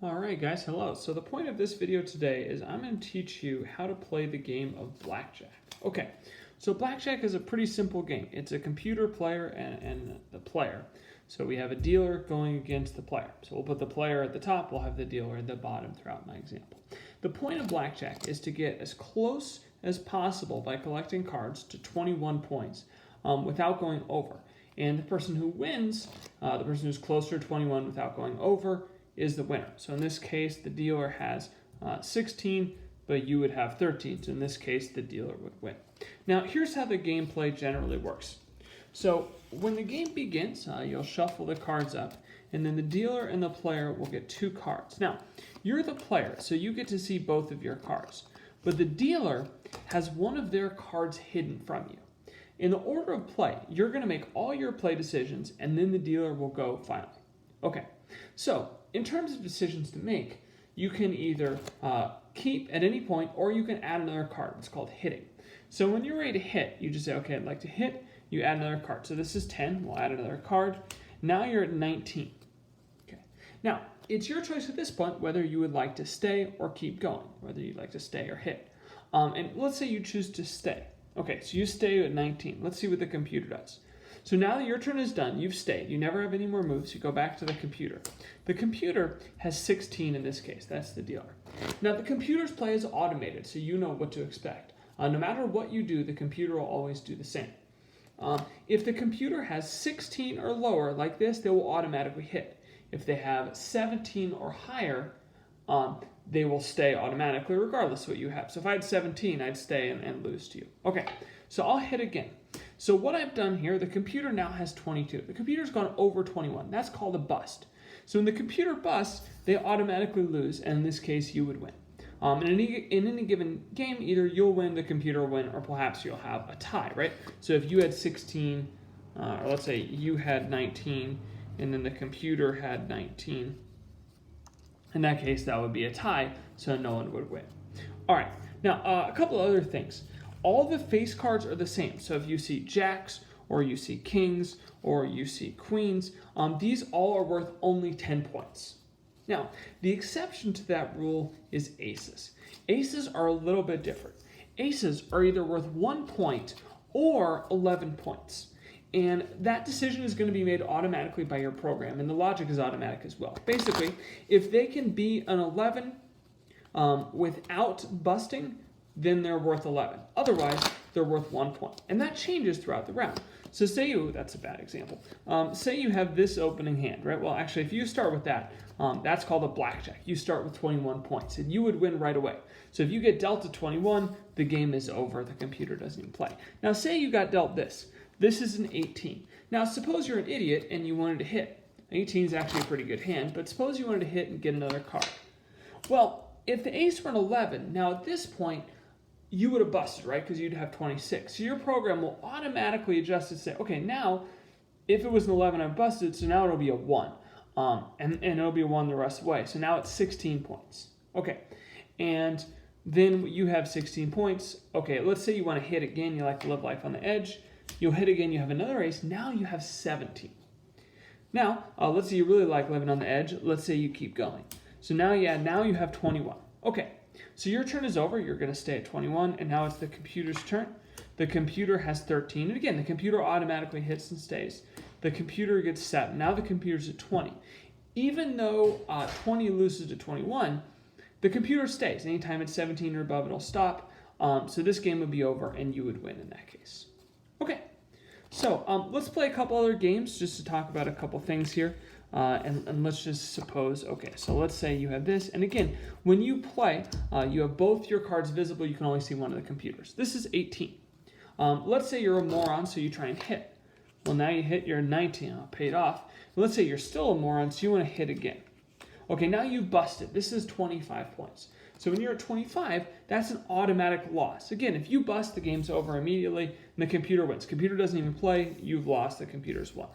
Alright guys, hello. So the point of this video today is I'm going to teach you how to play the game of Blackjack. Okay, so Blackjack is a pretty simple game. It's a computer player and the player. So we have a dealer going against the player. So we'll put the player at the top, we'll have the dealer at the bottom throughout my example. The point of Blackjack is to get as close as possible by collecting cards to 21 points without going over. And the person who wins, the person who's closer to 21 without going over, is the winner. So in this case, the dealer has 16, but you would have 13. So in this case, the dealer would win. Now, here's how the gameplay generally works. So when the game begins, you'll shuffle the cards up, and then the dealer and the player will get two cards. Now, you're the player, so you get to see both of your cards. But the dealer has one of their cards hidden from you. In the order of play, you're going to make all your play decisions, and then the dealer will go finally. Okay, so in terms of decisions to make, you can either keep at any point, or you can add another card. It's called hitting. So when you're ready to hit, you just say, okay, I'd like to hit. You add another card. So this is 10. We'll add another card. Now you're at 19. Okay. Now, it's your choice at this point whether you would like to stay or keep going, whether you'd like to stay or hit. And let's say you choose to stay. Okay, so you stay at 19. Let's see what the computer does. So now that your turn is done, you've stayed. You never have any more moves. You go back to the computer. The computer has 16 in this case. That's the dealer. Now, the computer's play is automated, so you know what to expect. No matter what you do, the computer will always do the same. If the computer has 16 or lower, like this, they will automatically hit. If they have 17 or higher, they will stay automatically regardless of what you have. So if I had 17, I'd stay and lose to you. Okay, so I'll hit again. So what I've done here, the computer now has 22. The computer's gone over 21. That's called a bust. So when the computer busts, they automatically lose, and in this case, you would win. In any given game, either you'll win, the computer will win, or perhaps you'll have a tie, right? So if you had 16, or let's say you had 19, and then the computer had 19, in that case, that would be a tie, so no one would win. All right, now a couple other things. All the face cards are the same. So if you see jacks, or you see kings, or you see queens, these all are worth only 10 points. Now, the exception to that rule is aces. Aces are a little bit different. Aces are either worth 1 point or 11 points. And that decision is going to be made automatically by your program, and the logic is automatic as well. Basically, if they can be an 11 without busting, then they're worth 11. Otherwise, they're worth 1 point. And that changes throughout the round. So say you, that's a bad example. Say you have this opening hand, right? Well, actually, if you start with that, that's called a blackjack. You start with 21 points, and you would win right away. So if you get dealt to 21, the game is over. The computer doesn't even play. Now, say you got dealt this. This is an 18. Now, suppose you're an idiot and you wanted to hit. 18 is actually a pretty good hand, but suppose you wanted to hit and get another card. Well, if the ace were an 11, now at this point, you would have busted, right? Because you'd have 26. So your program will automatically adjust to say, okay, now, if it was an 11, I busted, so now it'll be a 1. And it'll be a 1 the rest of the way. So now it's 16 points. Okay, and then you have 16 points. Okay, let's say you want to hit again. You like to live life on the edge. You'll hit again, you have another ace. Now you have 17. Now, let's say you really like living on the edge. Let's say you keep going. So now you have 21. Okay. So your turn is over, you're going to stay at 21, and now it's the computer's turn. The computer has 13, and again, the computer automatically hits and stays. The computer gets 7. Now the computer's at 20. Even though 20 loses to 21, the computer stays. Anytime it's 17 or above, it'll stop. So this game would be over, and you would win in that case. Okay, so let's play a couple other games just to talk about a couple things here. And let's just suppose, okay, so let's say you have this. And again, when you play, you have both your cards visible. You can only see one of the computers. This is 18. Let's say you're a moron, so you try and hit. Well, now you hit, you're 19. I'll pay it off. Let's say you're still a moron, so you want to hit again. Okay, now you've busted. This is 25 points. So when you're at 25, that's an automatic loss. Again, if you bust, the game's over immediately, and the computer wins. Computer doesn't even play. You've lost. The computer's won.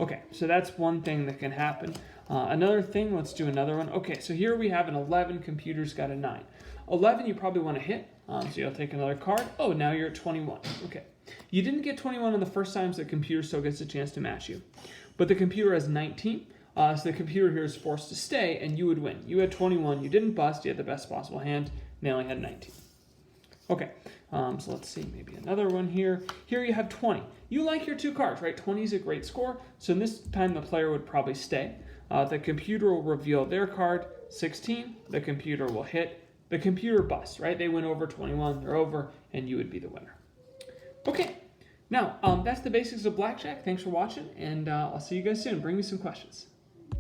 Okay, so that's one thing that can happen. Another thing, let's do another one. Okay, so here we have an 11, computer's got a 9. 11, you probably want to hit, so you'll take another card. Oh, now you're at 21. Okay, you didn't get 21 on the first time, so the computer still gets a chance to match you. But the computer has 19. So the computer here is forced to stay, and you would win. You had 21, you didn't bust, you had the best possible hand, and they only had 19. Okay, so let's see, maybe another one here. Here you have 20. You like your 2 cards, right? 20 is a great score, so in this time the player would probably stay. The computer will reveal their card, 16. The computer will hit. The computer busts, right? They went over 21, they're over, and you would be the winner. Okay, now that's the basics of Blackjack. Thanks for watching, and I'll see you guys soon. Bring me some questions.